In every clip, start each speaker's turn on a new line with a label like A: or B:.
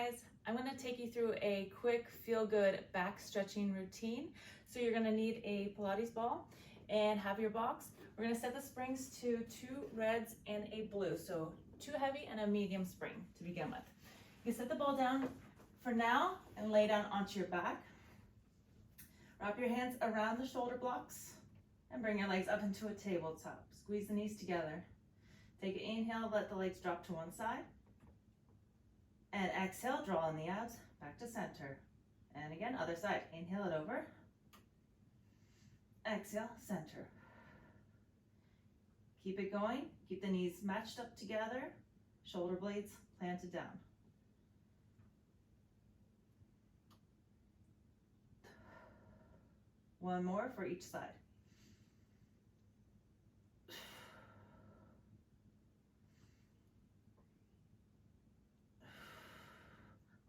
A: guys, I'm going to take you through a quick feel-good back stretching routine. So you're going to need a Pilates ball and have your box. We're going to set the springs to 2 reds and a blue, so 2 heavy and a medium spring to begin with. You set the ball down for now and lay down onto your back. Wrap your hands around the shoulder blocks and bring your legs up into a tabletop. Squeeze the knees together. Take an inhale, let the legs drop to one side. And exhale, draw in the abs, back to center. And again, other side. Inhale it over. Exhale, center. Keep it going. Keep the knees matched up together. Shoulder blades planted down. One more for each side.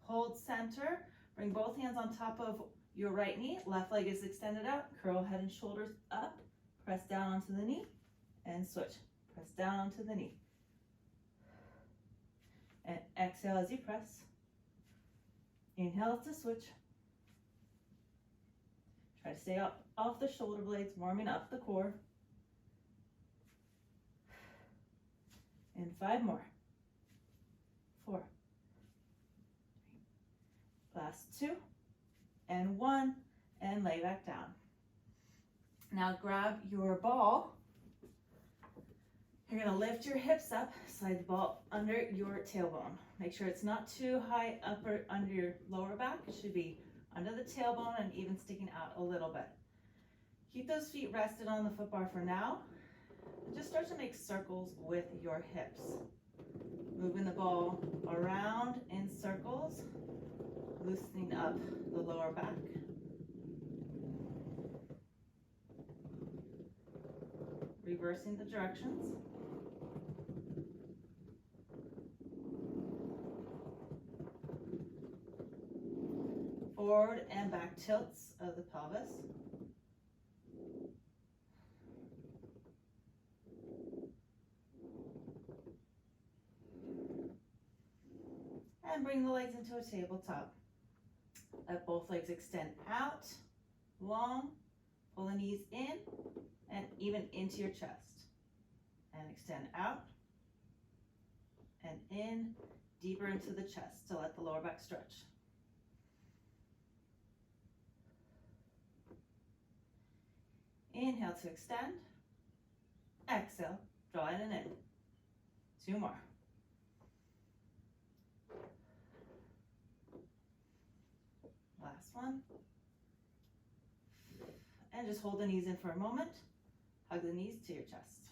A: Hold center, bring both hands on top of your right knee, left leg is extended out, curl head and shoulders up, press down onto the knee, and switch. Press down onto the knee. And exhale as you press. Inhale to switch. Try to stay up off the shoulder blades, warming up the core. And 5 more. 4. Last 2 and 1, and lay back down. Now grab your ball. You're going to lift your hips up, slide the ball under your tailbone. Make sure it's not too high up or under your lower back. It should be under the tailbone and even sticking out a little bit. Keep those feet rested on the foot bar for now. And just start to make circles with your hips. Moving the ball around in circles. Loosening up the lower back. Reversing the directions. Forward and back tilts of the pelvis. And bring the legs into a tabletop. Let both legs extend out, long, pull the knees in and even into your chest. And extend out and in, deeper into the chest to let the lower back stretch. Inhale to extend, exhale, draw in and in. 2 more. Last one. And just hold the knees in for a moment. Hug the knees to your chest.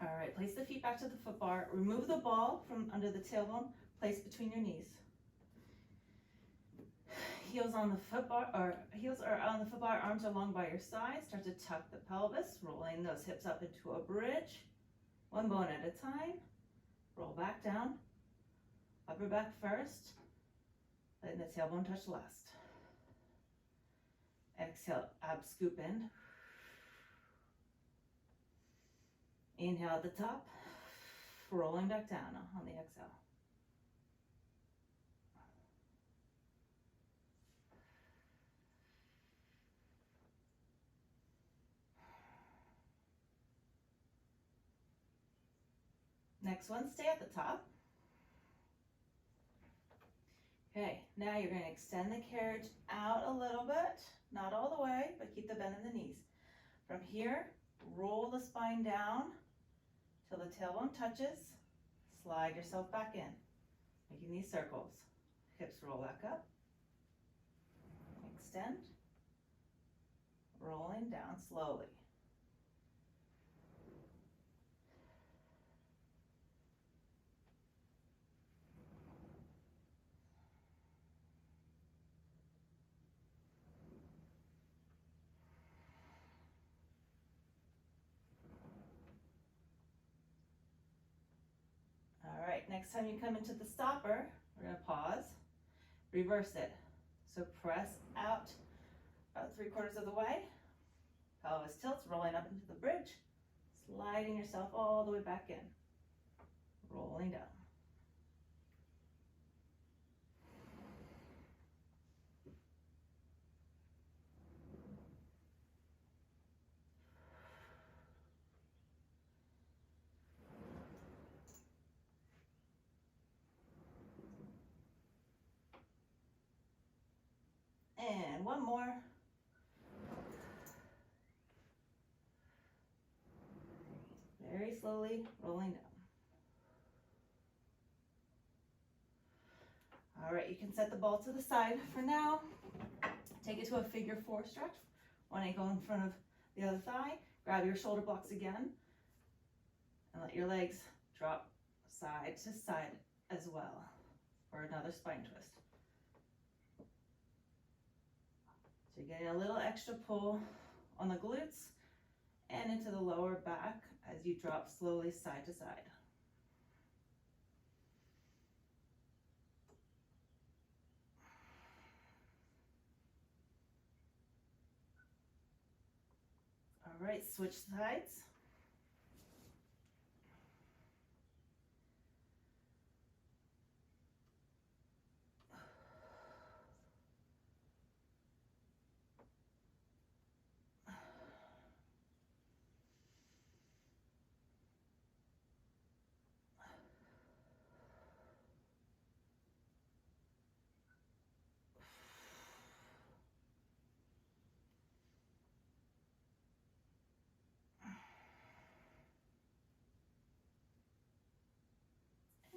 A: All right, place the feet back to the foot bar. Remove the ball from under the tailbone. Place between your knees. Heels on the foot bar, or heels are on the foot bar, arms are long by your side. Start to tuck the pelvis, rolling those hips up into a bridge. 1 bone at a time. Roll back down. Upper back first. Letting the tailbone touch last. Exhale, abs scoop in. Inhale at the top. Rolling back down on the exhale. Next one, stay at the top. Okay, now you're going to extend the carriage out a little bit, not all the way, but keep the bend in the knees. From here, roll the spine down till the tailbone touches. Slide yourself back in, making these circles. Hips roll back up. Extend. Rolling down slowly. Next time you come into the stopper, we're going to pause, reverse it. So press out about 3/4 of the way. Pelvis tilts, rolling up into the bridge. Slide Sliding yourself all the way back in. Rolling down. And one more. Very slowly rolling down. All right, you can set the ball to the side for now. Take it to a figure 4 stretch. One ankle in front of the other thigh. Grab your shoulder blocks again. And let your legs drop side to side as well for another spine twist. So you're getting a little extra pull on the glutes and into the lower back as you drop slowly side to side. All right, switch sides.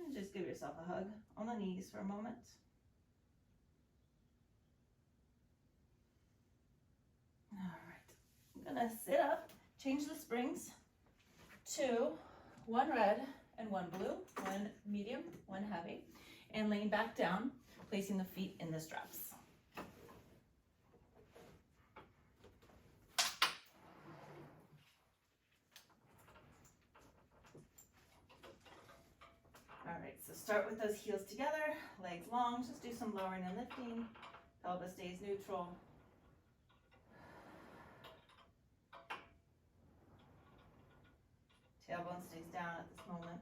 A: And just give yourself a hug on the knees for a moment. All right, I'm gonna sit up, change the springs to one red and one blue, one medium, one heavy, and laying back down, placing the feet in the straps. All right, so start with those heels together, legs long, just do some lowering and lifting, pelvis stays neutral. Tailbone stays down at this moment.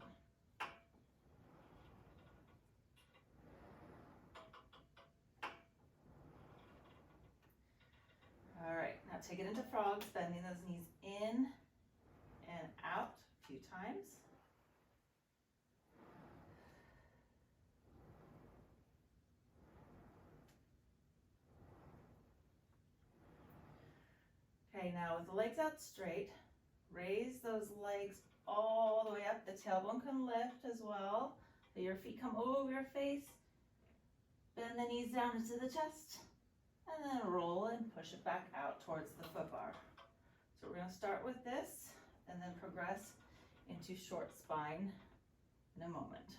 A: All right, now take it into frogs, bending those knees in and out a few times. Okay, now with the legs out straight, raise those legs all the way up. The tailbone can lift as well. Let your feet come over your face. Bend the knees down into the chest. And then roll and push it back out towards the foot bar. So we're going to start with this and then progress into short spine in a moment.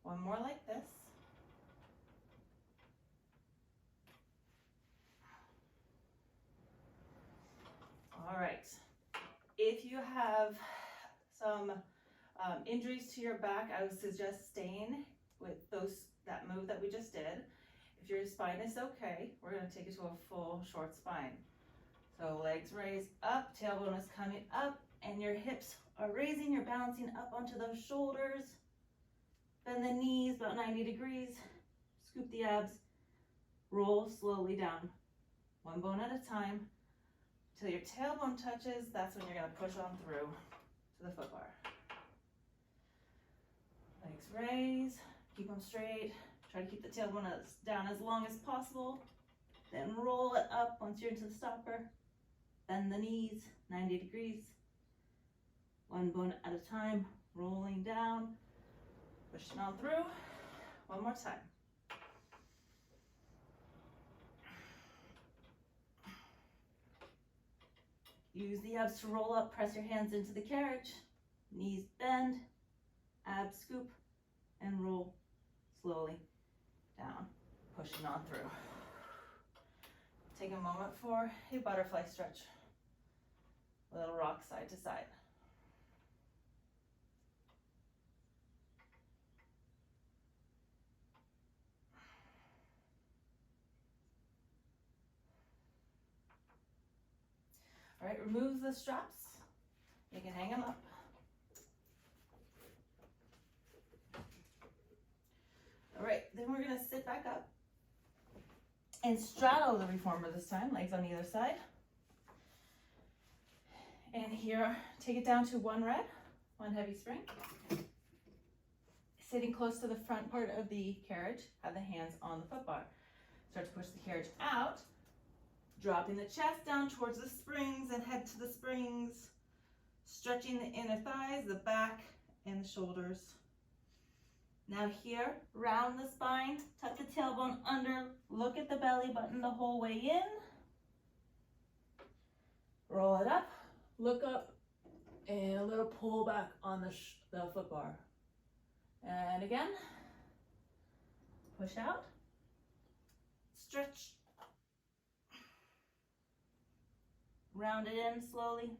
A: One more like this. All right. If you have some injuries to your back, I would suggest staying with that move that we just did. If your spine is okay, we're going to take it to a full short spine. So legs raised up, tailbone is coming up, and your hips are raising. You're bouncing up onto those shoulders. Bend the knees about 90 degrees. Scoop the abs. Roll slowly down, one bone at a time, till your tailbone touches. That's when you're going to push on through to the foot bar. Legs raise, keep them straight. Try to keep the tailbone down as long as possible. Then roll it up once you're into the stopper. Bend the knees 90 degrees. One bone at a time, rolling down, pushing on through. One more time. Use the abs to roll up, press your hands into the carriage. Knees bend, abs scoop, and roll slowly down, pushing on through. Take a moment for a butterfly stretch. Little rock side to side. All right, remove the straps. You can hang them up. All right, then we're gonna sit back up and straddle the reformer this time, legs on either side. And here, take it down to one red, one heavy spring. Sitting close to the front part of the carriage, have the hands on the foot bar. Start to push the carriage out, dropping the chest down towards the springs and head to the springs, stretching the inner thighs, the back, and the shoulders. Now here, round the spine, tuck the tailbone under, look at the belly button the whole way in. Roll it up, look up, and a little pull back on the foot bar. And again, push out, stretch, round it in slowly,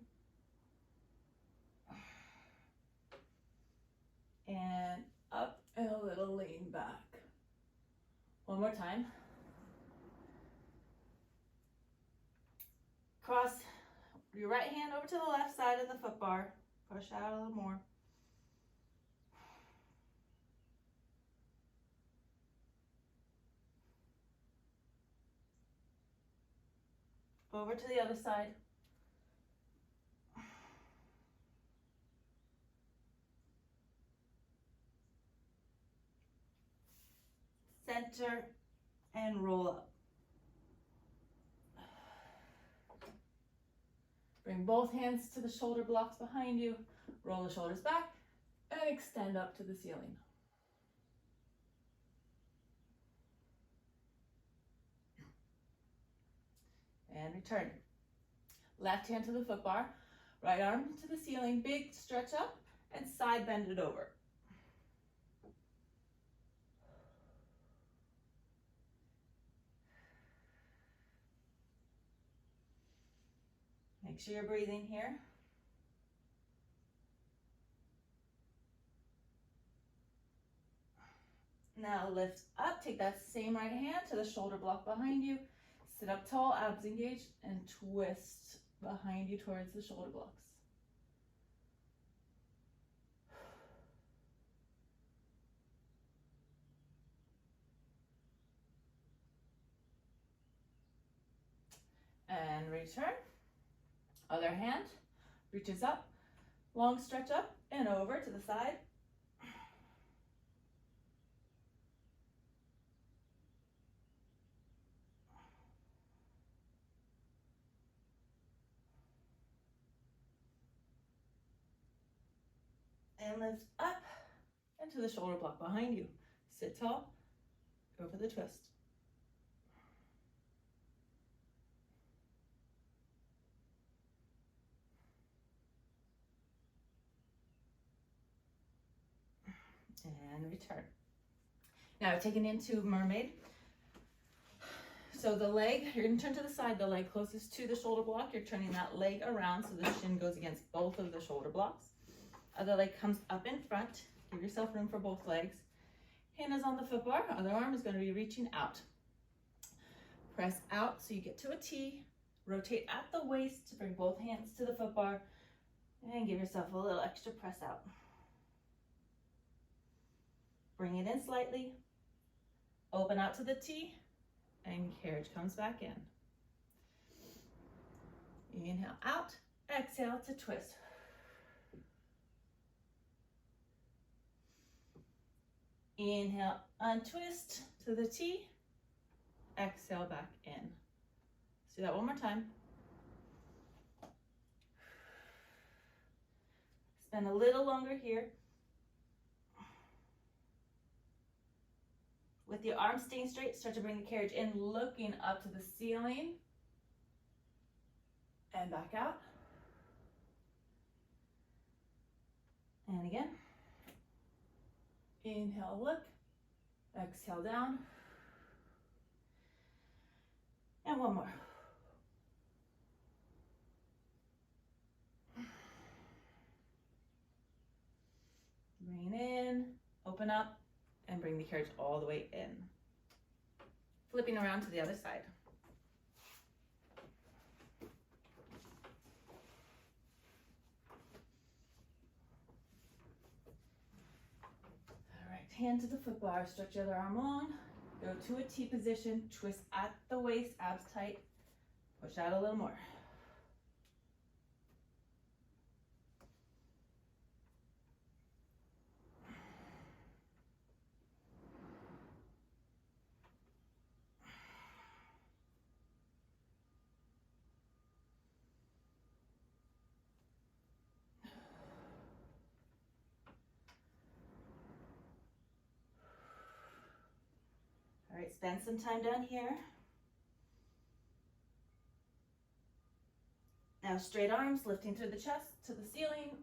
A: and up and a little lean back. One more time. Cross your right hand over to the left side of the foot bar. Push out a little more. Over to the other side. Center and roll up. Bring both hands to the shoulder blocks behind you. Roll the shoulders back and extend up to the ceiling. And return. Left hand to the foot bar, right arm to the ceiling, big stretch up, and side bend it over. Make sure you're breathing here. Now lift up, take that same right hand to the shoulder block behind you. Sit up tall, abs engaged, and twist behind you towards the shoulder blocks. And return. Other hand reaches up, long stretch up and over to the side. And lift up and to the shoulder block behind you. Sit tall, go for the twist. And return. Now taking into mermaid. So the leg, you're gonna turn to the side, the leg closest to the shoulder block. You're turning that leg around so the shin goes against both of the shoulder blocks. Other leg comes up in front. Give yourself room for both legs. Hand is on the foot bar. Other arm is gonna be reaching out. Press out so you get to a T. Rotate at the waist to bring both hands to the foot bar. And give yourself a little extra press out. Bring it in slightly. Open out to the T. And carriage comes back in. Inhale out, exhale to twist. Inhale, untwist to the T, exhale back in. Let's do that one more time. Spend a little longer here. With your arms staying straight, start to bring the carriage in, looking up to the ceiling. And back out. And again. Inhale, look. Exhale down. And one more. Bring in, open up, and bring the carriage all the way in. Flipping around to the other side. hand to the foot bar, stretch the other arm long, go to a T position, twist at the waist, abs tight, push out a little more. All right, spend some time down here. Now straight arms, lifting through the chest to the ceiling.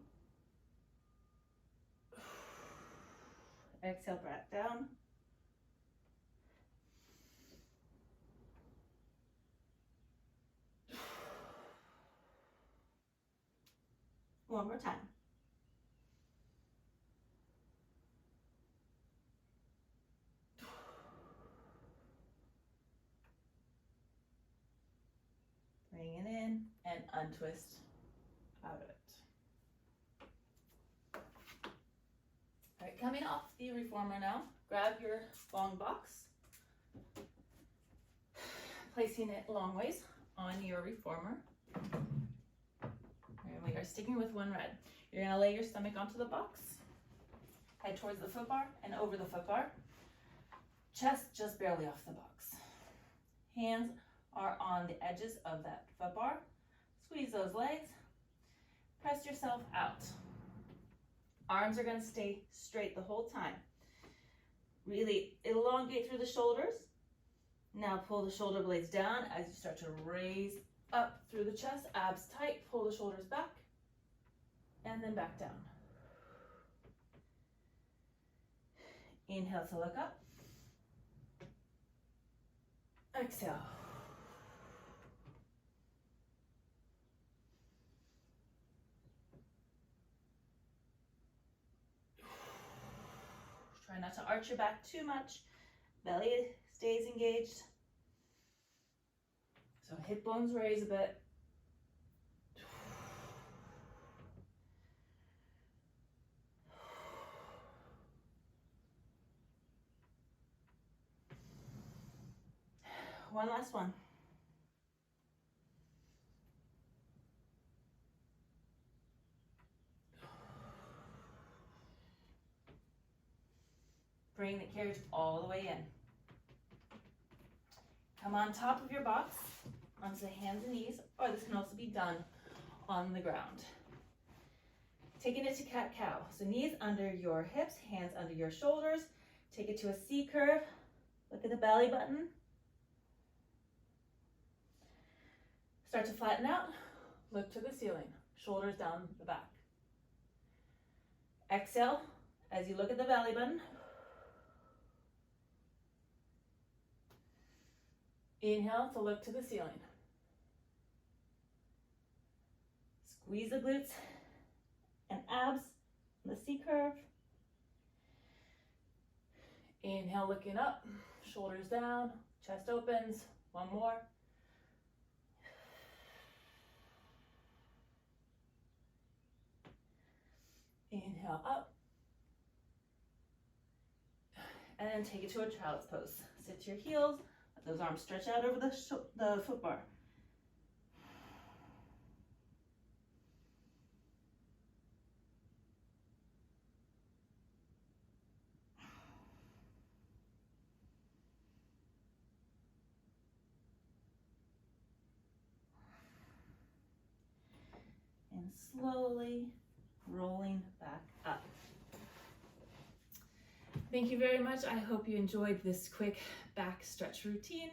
A: Exhale, back down. One more time. Bring it in and untwist out of it. All right, coming off the reformer now, grab your long box, placing it long ways on your reformer. And we are sticking with one red. You're gonna lay your stomach onto the box, head towards the foot bar and over the foot bar. Chest just barely off the box. Hands are on the edges of that foot bar. Squeeze those legs. Press yourself out. Arms are going to stay straight the whole time. Really elongate through the shoulders. Now pull the shoulder blades down as you start to raise up through the chest. Abs tight. Pull the shoulders back. And then back down. Inhale to look up. Exhale. Try not to arch your back too much. Belly stays engaged. So hip bones raise a bit. One last one. Bring the carriage all the way in. Come on top of your box, onto hands and knees, or this can also be done on the ground. Taking it to cat-cow. So knees under your hips, hands under your shoulders. Take it to a C curve. Look at the belly button. Start to flatten out. Look to the ceiling. Shoulders down the back. Exhale as you look at the belly button. Inhale to look to the ceiling. Squeeze the glutes and abs in the C curve. Inhale, looking up, shoulders down, chest opens. One more. Inhale up. And then take it to a child's pose. Sit to your heels. Let those arms stretch out over the foot bar. And slowly rolling back up. Thank you very much. I hope you enjoyed this quick back stretch routine,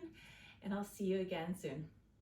A: and I'll see you again soon.